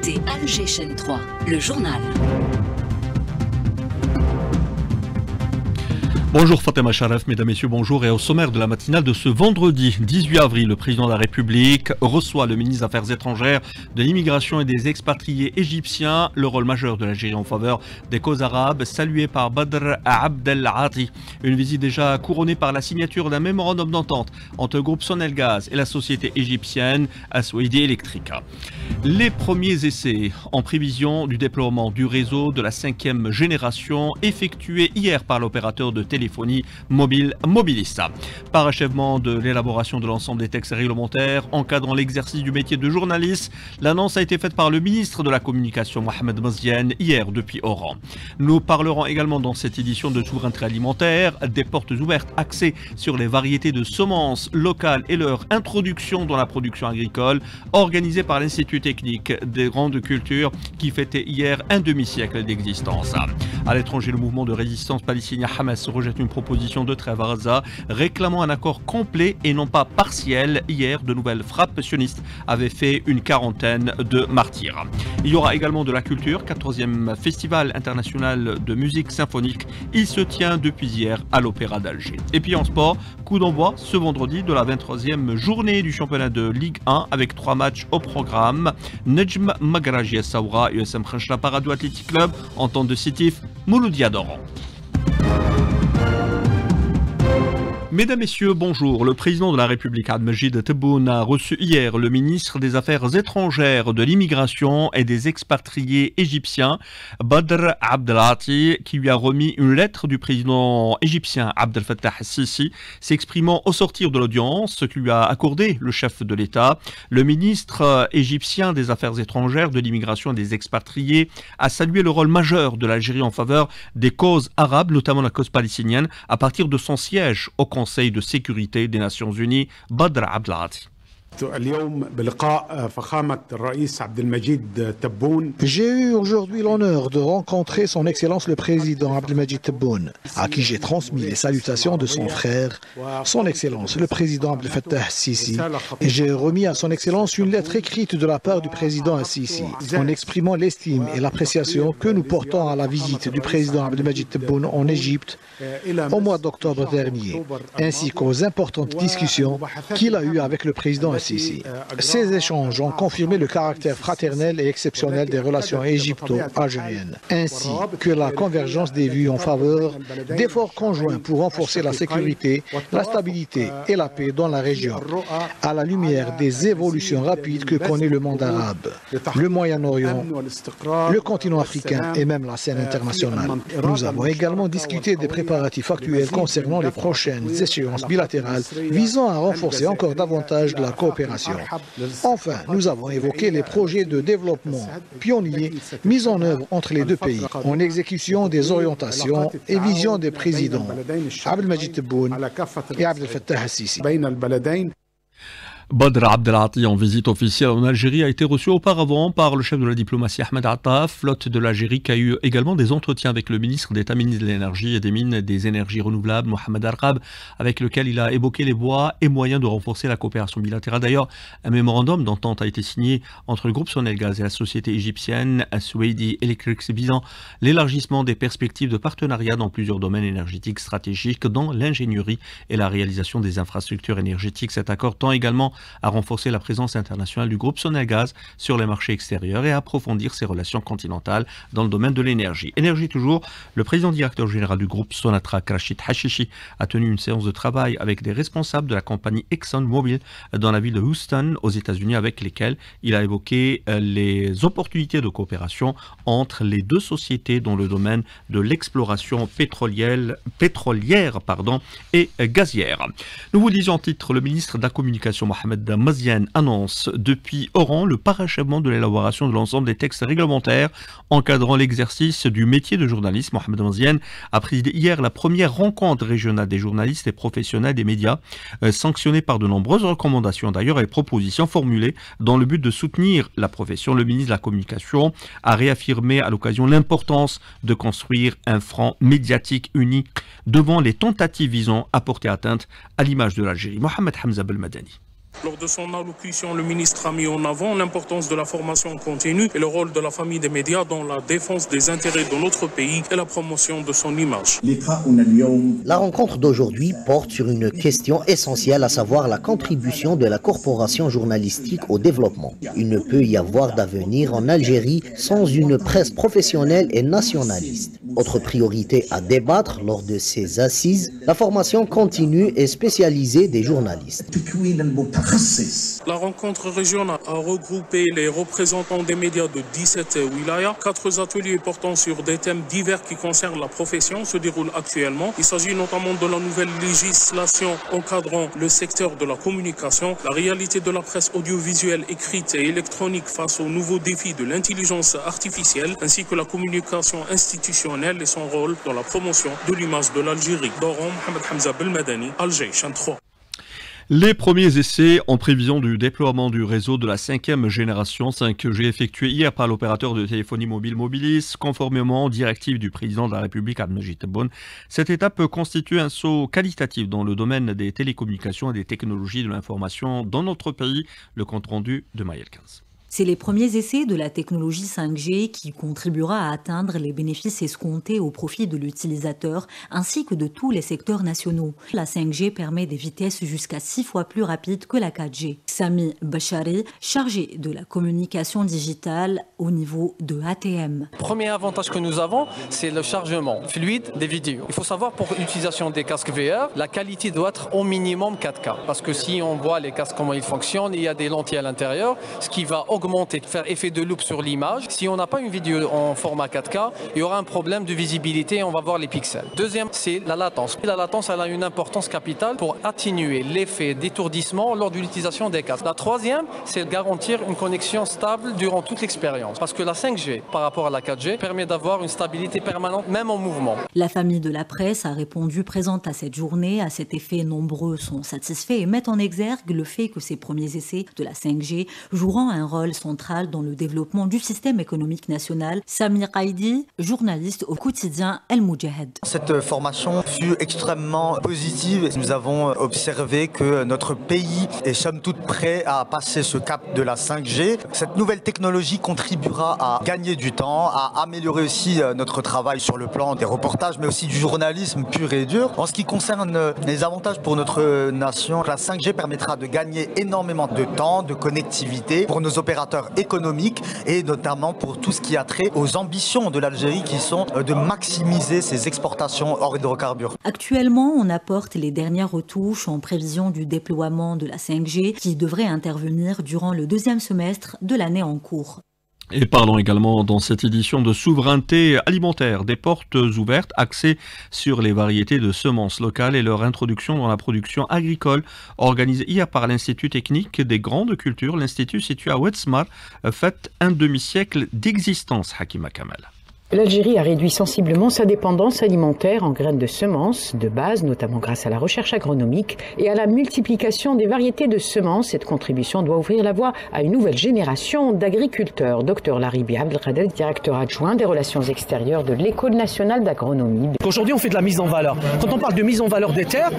écoutez Alger Chaîne 3, le journal. Bonjour Fatima Sharaf, mesdames, messieurs, bonjour. Et au sommaire de la matinale de ce vendredi 18 avril, le président de la République reçoit le ministre des Affaires étrangères, de l'immigration et des expatriés égyptiens. Le rôle majeur de l'Algérie en faveur des causes arabes, salué par Badr Abdelhadi. Une visite déjà couronnée par la signature d'un mémorandum d'entente entre le groupe Sonelgaz et la société égyptienne Aswedi Electrica. Les premiers essais en prévision du déploiement du réseau de la 5e génération effectués hier par l'opérateur de téléphonie mobile Mobilista. Par achèvement de l'élaboration de l'ensemble des textes réglementaires encadrant l'exercice du métier de journaliste, l'annonce a été faite par le ministre de la Communication Mohamed Mezziane hier depuis Oran. Nous parlerons également dans cette édition de souveraineté alimentaire, des portes ouvertes axées sur les variétés de semences locales et leur introduction dans la production agricole, organisée par l'Institut technique des grandes cultures qui fêtait hier un demi-siècle d'existence. À l'étranger, le mouvement de résistance palestinien Hamas rejette une proposition de trêve à Gaza réclamant un accord complet et non pas partiel. Hier, de nouvelles frappes sionistes avaient fait une quarantaine de martyrs. Il y aura également de la culture, 14e festival international de musique symphonique. Il se tient depuis hier à l'Opéra d'Alger. Et puis en sport, coup d'envoi ce vendredi de la 23e journée du championnat de Ligue 1 avec 3 matchs au programme. Nejm Maghraji Essaoura, USM Khanchla Paradou Athletic Club, Entente de Sétif, Mouloudia d'Oran. Mesdames, Messieurs, bonjour. Le président de la République, Abdelmajid Tebboune, a reçu hier le ministre des Affaires étrangères, de l'immigration et des expatriés égyptiens, Badr Abdelhadi, qui lui a remis une lettre du président égyptien Abdel Fattah al-Sisi, s'exprimant au sortir de l'audience, ce que lui a accordé le chef de l'État. Le ministre égyptien des Affaires étrangères, de l'immigration et des expatriés a salué le rôle majeur de l'Algérie en faveur des causes arabes, notamment la cause palestinienne, à partir de son siège au Conseil de sécurité des Nations Unies. Badr Abdelhadi. J'ai eu aujourd'hui l'honneur de rencontrer son Excellence le Président Abdelmajid Tebboune, à qui j'ai transmis les salutations de son frère, son Excellence le Président Abdel Fattah al-Sisi, et j'ai remis à son Excellence une lettre écrite de la part du Président al-Sisi, en exprimant l'estime et l'appréciation que nous portons à la visite du Président Abdelmajid Tebboune en Égypte au mois d'octobre dernier, ainsi qu'aux importantes discussions qu'il a eues avec le Président al-Sisi. Ces échanges ont confirmé le caractère fraternel et exceptionnel des relations égypto-algériennes, ainsi que la convergence des vues en faveur d'efforts conjoints pour renforcer la sécurité, la stabilité et la paix dans la région, à la lumière des évolutions rapides que connaît le monde arabe, le Moyen-Orient, le continent africain et même la scène internationale. Nous avons également discuté des préparatifs actuels concernant les prochaines échéances bilatérales visant à renforcer encore davantage la coopération. Enfin, nous avons évoqué les projets de développement pionniers mis en œuvre entre les deux pays, en exécution des orientations et visions des présidents Abdelmajid Tebboune et Abdel Fattah al-Sisi. Badr Abdelhadi, en visite officielle en Algérie, a été reçu auparavant par le chef de la diplomatie Ahmed Attaf, flotte de l'Algérie, qui a eu également des entretiens avec le ministre d'État, ministre de l'Énergie et des Mines et des Énergies Renouvelables, Mohamed Arqab, avec lequel il a évoqué les voies et moyens de renforcer la coopération bilatérale. D'ailleurs, un mémorandum d'entente a été signé entre le groupe Sonelgaz et la société égyptienne Aswedi Electric visant l'élargissement des perspectives de partenariat dans plusieurs domaines énergétiques stratégiques, dans l'ingénierie et la réalisation des infrastructures énergétiques. Cet accord tend également à renforcer la présence internationale du groupe Sonelgaz sur les marchés extérieurs et à approfondir ses relations continentales dans le domaine de l'énergie. Énergie toujours, le président directeur général du groupe Sonatrach, Rachid Hashishi, a tenu une séance de travail avec des responsables de la compagnie ExxonMobil dans la ville de Houston, aux États-Unis, avec lesquels il a évoqué les opportunités de coopération entre les deux sociétés dans le domaine de l'exploration pétrolière et gazière. Nous vous disions en titre, le ministre de la Communication Mohamed Mezziane annonce depuis Oran le parachèvement de l'élaboration de l'ensemble des textes réglementaires encadrant l'exercice du métier de journaliste. Mohamed Mezziane a présidé hier la première rencontre régionale des journalistes et professionnels des médias, sanctionnée par de nombreuses recommandations d'ailleurs et propositions formulées dans le but de soutenir la profession. Le ministre de la Communication a réaffirmé à l'occasion l'importance de construire un front médiatique uni devant les tentatives visant à porter atteinte à l'image de l'Algérie. Mohamed Hamza Belmadani. Lors de son allocution, le ministre a mis en avant l'importance de la formation continue et le rôle de la famille des médias dans la défense des intérêts de notre pays et la promotion de son image. La rencontre d'aujourd'hui porte sur une question essentielle, à savoir la contribution de la corporation journalistique au développement. Il ne peut y avoir d'avenir en Algérie sans une presse professionnelle et nationaliste. Autre priorité à débattre lors de ces assises, la formation continue et spécialisée des journalistes. La rencontre régionale a regroupé les représentants des médias de 17 wilayas. 4 ateliers portant sur des thèmes divers qui concernent la profession se déroulent actuellement. Il s'agit notamment de la nouvelle législation encadrant le secteur de la communication, la réalité de la presse audiovisuelle écrite et électronique face aux nouveaux défis de l'intelligence artificielle, ainsi que la communication institutionnelle et son rôle dans la promotion de l'image de l'Algérie. Doron, Mohamed Hamza Belmadani, Alger, chaîne 3. Les premiers essais en prévision du déploiement du réseau de la 5e génération 5G effectués hier par l'opérateur de téléphonie mobile Mobilis, conformément aux directives du président de la République Abdelmajid Tebboune. Cette étape constitue un saut qualitatif dans le domaine des télécommunications et des technologies de l'information dans notre pays. Le compte rendu de Maël 15. C'est les premiers essais de la technologie 5G qui contribuera à atteindre les bénéfices escomptés au profit de l'utilisateur ainsi que de tous les secteurs nationaux. La 5G permet des vitesses jusqu'à 6 fois plus rapides que la 4G. Sami Bachari, chargé de la communication digitale au niveau de ATM. Premier avantage que nous avons, c'est le chargement fluide des vidéos. Il faut savoir, pour l'utilisation des casques VR, la qualité doit être au minimum 4K. Parce que si on voit les casques, comment ils fonctionnent, il y a des lentilles à l'intérieur, ce qui va augmenter, faire effet de loupe sur l'image. Si on n'a pas une vidéo en format 4K, il y aura un problème de visibilité et on va voir les pixels. Deuxième, c'est la latence. La latence, elle a une importance capitale pour atténuer l'effet d'étourdissement lors de l'utilisation des casques. La troisième, c'est de garantir une connexion stable durant toute l'expérience. Parce que la 5G, par rapport à la 4G, permet d'avoir une stabilité permanente, même en mouvement. La famille de la presse a répondu présente à cette journée. À cet effet, nombreux sont satisfaits et mettent en exergue le fait que ces premiers essais de la 5G joueront un rôle central dans le développement du système économique national. Samir Haïdi, journaliste au quotidien El Moudjahed. Cette formation fut extrêmement positive. Nous avons observé que notre pays est somme toute prêt à passer ce cap de la 5G. Cette nouvelle technologie contribuera à gagner du temps, à améliorer aussi notre travail sur le plan des reportages, mais aussi du journalisme pur et dur. En ce qui concerne les avantages pour notre nation, la 5G permettra de gagner énormément de temps, de connectivité pour nos opérateurs économiques et notamment pour tout ce qui a trait aux ambitions de l'Algérie qui sont de maximiser ses exportations hors hydrocarbures. Actuellement, on apporte les dernières retouches en prévision du déploiement de la 5G qui devrait intervenir durant le deuxième semestre de l'année en cours. Et parlons également dans cette édition de souveraineté alimentaire, des portes ouvertes axées sur les variétés de semences locales et leur introduction dans la production agricole, organisée hier par l'Institut technique des grandes cultures. L'Institut situé à Ouedsmar fête un demi-siècle d'existence, Hakima Kamal. L'Algérie a réduit sensiblement sa dépendance alimentaire en graines de semences de base, notamment grâce à la recherche agronomique et à la multiplication des variétés de semences. Cette contribution doit ouvrir la voie à une nouvelle génération d'agriculteurs. Dr Laribi Abdelkader, directeur adjoint des relations extérieures de l'École nationale d'agronomie. Aujourd'hui, on fait de la mise en valeur. Quand on parle de mise en valeur des terres,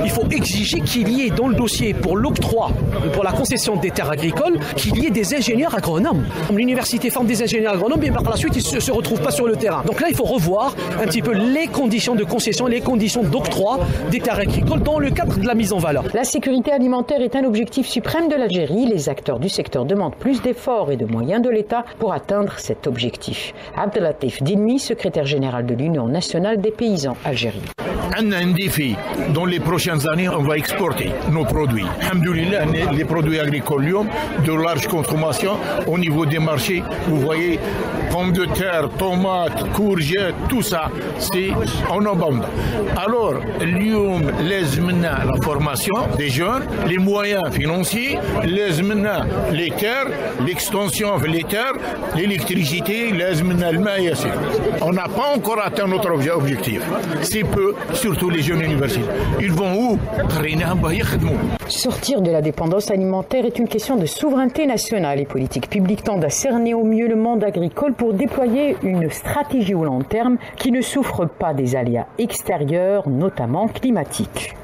il faut exiger qu'il y ait dans le dossier pour l'octroi, pour la concession des terres agricoles, qu'il y ait des ingénieurs agronomes. L'université forme des ingénieurs agronomes et par la suite, ils ne se retrouvent pas sur le terrain. Donc là, il faut revoir un petit peu les conditions de concession, les conditions d'octroi des terres agricoles dans le cadre de la mise en valeur. La sécurité alimentaire est un objectif suprême de l'Algérie. Les acteurs du secteur demandent plus d'efforts et de moyens de l'État pour atteindre cet objectif. Abdelatif Dinmi, secrétaire général de l'Union nationale des paysans algériens. On a un défi. Dans les prochaines années, on va exporter nos produits. Alhamdoulilah, les produits agricoles, de large consommation au niveau des marchés. Vous voyez, pommes de terre, tomates, courgettes, tout ça, c'est en abondance. Alors, la formation des jeunes, les moyens financiers, les terres, l'extension des terres, l'électricité, on n'a pas encore atteint notre objectif. C'est peu, surtout les jeunes universitaires. Ils vont où? Sortir de la dépendance alimentaire est une question de souveraineté nationale. Les politiques publiques tendent à cerner au mieux le monde agricole pour déployer une stratégie au long terme qui ne souffre pas des aléas extérieurs, notamment climatiques.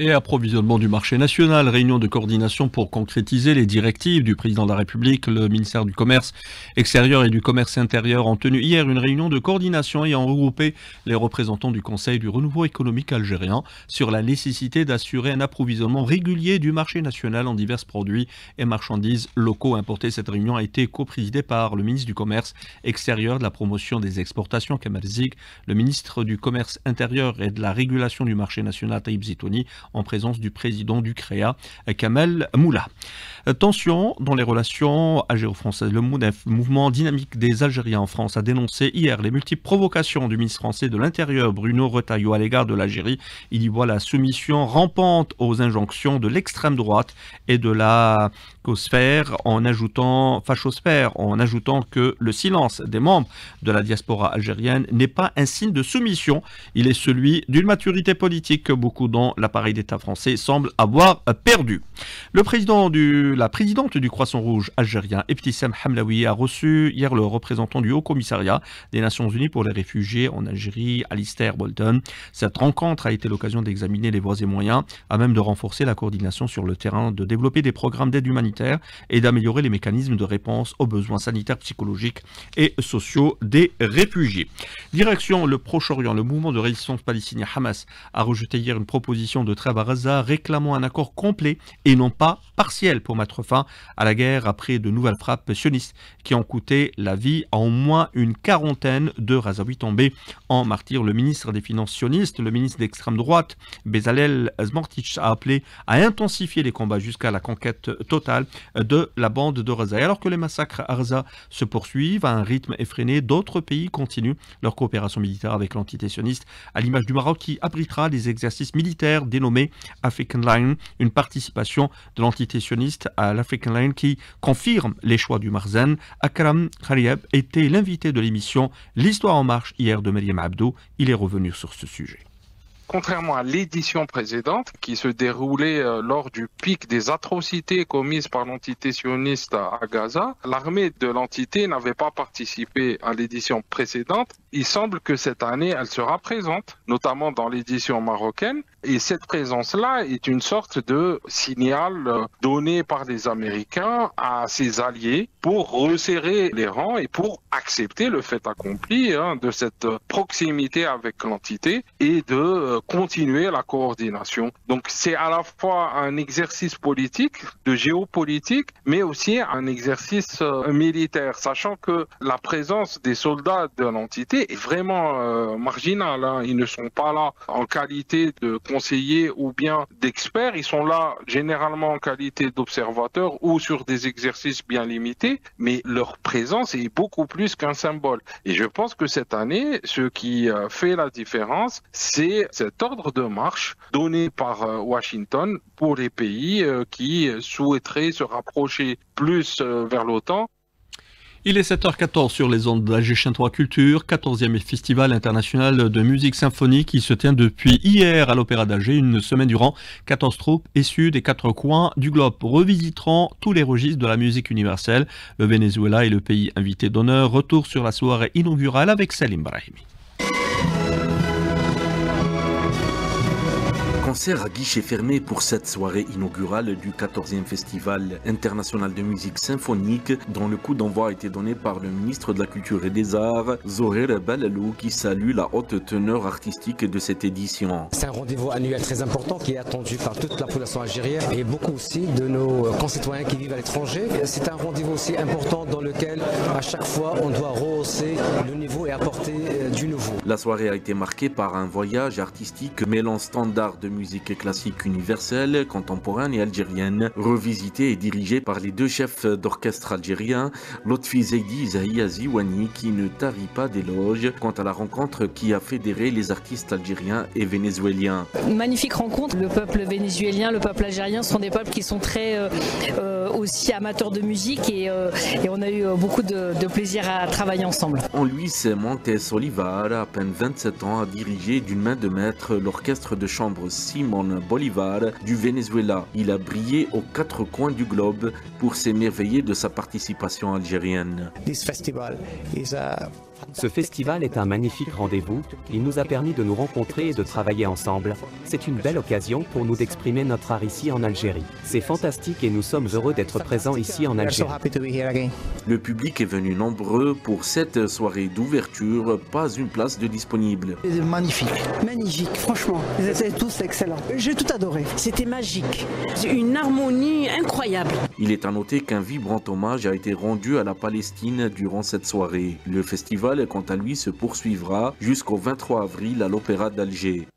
Et approvisionnement du marché national, réunion de coordination pour concrétiser les directives du président de la République. Le ministère du Commerce extérieur et du Commerce intérieur ont tenu hier une réunion de coordination ayant regroupé les représentants du Conseil du renouveau économique algérien sur la nécessité d'assurer un approvisionnement régulier du marché national en divers produits et marchandises locaux importés. Cette réunion a été coprésidée par le ministre du Commerce extérieur, de la promotion des exportations, Kamal Zik, le ministre du Commerce intérieur et de la régulation du marché national, Taïb Zitouni, en présence du président du CREA, Kamel Moula. Tension dans les relations algéro-françaises. Le MOUNEF, mouvement dynamique des Algériens en France, a dénoncé hier les multiples provocations du ministre français de l'Intérieur, Bruno Retailleau, à l'égard de l'Algérie. Il y voit la soumission rampante aux injonctions de l'extrême droite et de la fachosphère, en ajoutant que le silence des membres de la diaspora algérienne n'est pas un signe de soumission. Il est celui d'une maturité politique que beaucoup dans l'appareil d'État français semblent avoir perdu. La présidente du Croissant Rouge algérien, Ebtissam Hamlaoui, a reçu hier le représentant du Haut Commissariat des Nations Unies pour les réfugiés en Algérie, Alistair Bolton. Cette rencontre a été l'occasion d'examiner les voies et moyens à même de renforcer la coordination sur le terrain, de développer des programmes d'aide humanitaire et d'améliorer les mécanismes de réponse aux besoins sanitaires, psychologiques et sociaux des réfugiés. Direction le Proche-Orient, le mouvement de résistance palestinien Hamas a rejeté hier une proposition de trêve à Gaza réclamant un accord complet et non pas partiel pour mettre fin à la guerre après de nouvelles frappes sionistes qui ont coûté la vie à au moins une quarantaine de Gazaouis tombés en martyrs. Le ministre des Finances sioniste, le ministre d'extrême droite, Bezalel Smotrich, a appelé à intensifier les combats jusqu'à la conquête totale de la bande de Gaza. Et alors que les massacres à Gaza se poursuivent à un rythme effréné, d'autres pays continuent leur coopération militaire avec l'entité sioniste, à l'image du Maroc qui abritera des exercices militaires dénommés African Line, une participation de l'entité sioniste à l'African Line qui confirme les choix du Marzen. Akram Kharieb était l'invité de l'émission L'Histoire en marche hier de Meriem Abdou. Il est revenu sur ce sujet. Contrairement à l'édition précédente qui se déroulait lors du pic des atrocités commises par l'entité sioniste à Gaza, l'armée de l'entité n'avait pas participé à l'édition précédente. Il semble que cette année, elle sera présente, notamment dans l'édition marocaine. Et cette présence-là est une sorte de signal donné par les Américains à ses alliés pour resserrer les rangs et pour accepter le fait accompli de cette proximité avec l'entité et de continuer la coordination. Donc c'est à la fois un exercice politique, de géopolitique, mais aussi un exercice militaire, sachant que la présence des soldats de l'entité est vraiment marginale. Ils ne sont pas là en qualité de conseillers ou bien d'experts, ils sont là généralement en qualité d'observateurs ou sur des exercices bien limités, mais leur présence est beaucoup plus qu'un symbole. Et je pense que cette année, ce qui fait la différence, c'est cet ordre de marche donné par Washington pour les pays qui souhaiteraient se rapprocher plus vers l'OTAN. Il est 7h14 sur les ondes d'AG 3 Culture, 14e Festival international de musique symphonique qui se tient depuis hier à l'Opéra d'Alger. Une semaine durant, 14 troupes issues des 4 coins du globe revisiteront tous les registres de la musique universelle. Le Venezuela est le pays invité d'honneur. Retour sur la soirée inaugurale avec Salim Brahimi. Concert à guichet fermé pour cette soirée inaugurale du 14e Festival international de musique symphonique dont le coup d'envoi a été donné par le ministre de la Culture et des Arts, Zoher Balalou, qui salue la haute teneur artistique de cette édition. C'est un rendez-vous annuel très important qui est attendu par toute la population algérienne et beaucoup aussi de nos concitoyens qui vivent à l'étranger. C'est un rendez-vous aussi important dans lequel à chaque fois on doit rehausser le niveau et apporter du nouveau. La soirée a été marquée par un voyage artistique mêlant standards de musique classique universelle, contemporaine et algérienne, revisitée et dirigée par les deux chefs d'orchestre algériens, Lotfi Zaidi et Zahia Ziwani, qui ne tarit pas d'éloges quant à la rencontre qui a fédéré les artistes algériens et vénézuéliens. Magnifique rencontre. Le peuple vénézuélien, le peuple algérien sont des peuples qui sont très aussi amateurs de musique et on a eu beaucoup de plaisir à travailler ensemble. En lui, c'est Montes Olivar, à peine 27 ans, a dirigé d'une main de maître l'orchestre de chambre Simon Bolivar du Venezuela. Il a brillé aux 4 coins du globe pour s'émerveiller de sa participation algérienne. This festival is a Ce festival est un magnifique rendez-vous, il nous a permis de nous rencontrer et de travailler ensemble. C'est une belle occasion pour nous d'exprimer notre art ici en Algérie. C'est fantastique et nous sommes heureux d'être présents ici en Algérie. Le public est venu nombreux pour cette soirée d'ouverture, pas une place de disponible. Magnifique. Magnifique, franchement. Ils étaient tous excellents. J'ai tout adoré. C'était magique. Une harmonie incroyable. Il est à noter qu'un vibrant hommage a été rendu à la Palestine durant cette soirée. Le festival, quant à lui, se poursuivra jusqu'au 23 avril à l'Opéra d'Alger.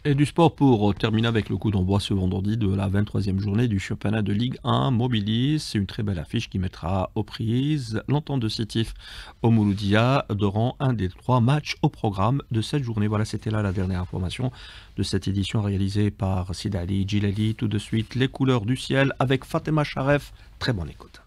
Et du sport pour terminer avec le coup d'envoi ce vendredi de la 23e journée du championnat de Ligue 1 Mobilis. C'est une très belle affiche qui mettra aux prises l'entente de Sétif au Mouloudia durant un des 3 matchs au programme de cette journée. Voilà, c'était là la dernière information de cette édition réalisée par Sidali Djilali. Tout de suite, les couleurs du ciel avec Fatima Charef. Très bonne écoute.